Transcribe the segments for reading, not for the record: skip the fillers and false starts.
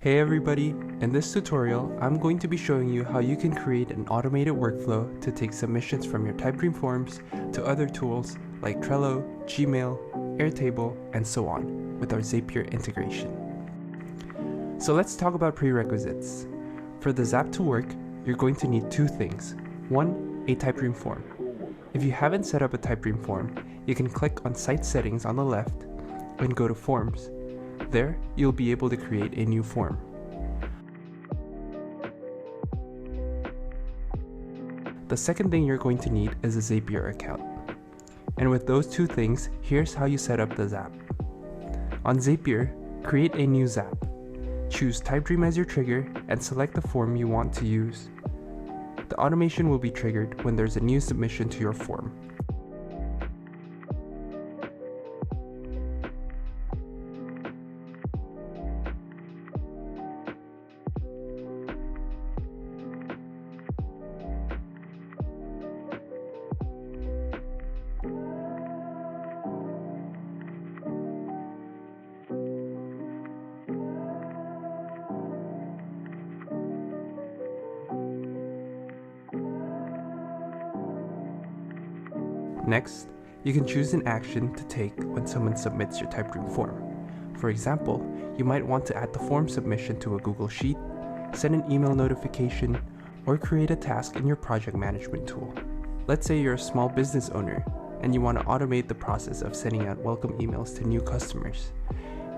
Hey everybody, in this tutorial, I'm going to be showing you how you can create an automated workflow to take submissions from your Typedream Forms to other tools like Trello, Gmail, Airtable, and so on with our Zapier integration. So let's talk about prerequisites. For the Zap to work, you're going to need two things. One, a Typedream form. If you haven't set up a Typedream form, you can click on Site Settings on the left and go to Forms. There, you'll be able to create a new form. The second thing you're going to need is a Zapier account. And with those two things, here's how you set up the Zap. On Zapier, create a new Zap. Choose Typedream as your trigger and select the form you want to use. The automation will be triggered when there's a new submission to your form. Next, you can choose an action to take when someone submits your Typedream form. For example, you might want to add the form submission to a Google Sheet, send an email notification, or create a task in your project management tool. Let's say you're a small business owner and you want to automate the process of sending out welcome emails to new customers.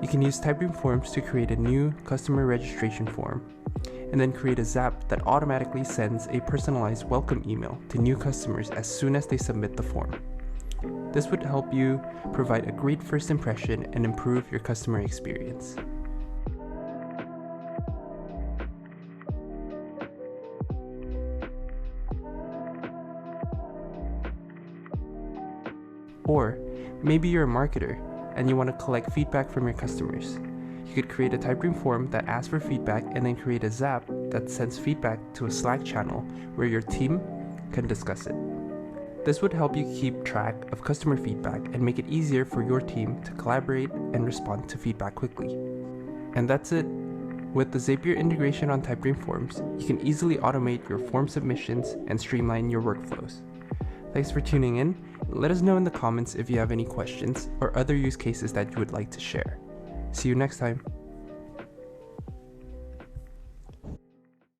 You can use Typedream Forms to create a new customer registration form, and then create a Zap that automatically sends a personalized welcome email to new customers as soon as they submit the form. This would help you provide a great first impression and improve your customer experience. Or maybe you're a marketer and you want to collect feedback from your customers. You could create a Typedream form that asks for feedback and then create a Zap that sends feedback to a Slack channel where your team can discuss it. This would help you keep track of customer feedback and make it easier for your team to collaborate and respond to feedback quickly. And that's it. With the Zapier integration on Typedream Forms, you can easily automate your form submissions and streamline your workflows. Thanks for tuning in. Let us know in the comments if you have any questions or other use cases that you would like to share. See you next time.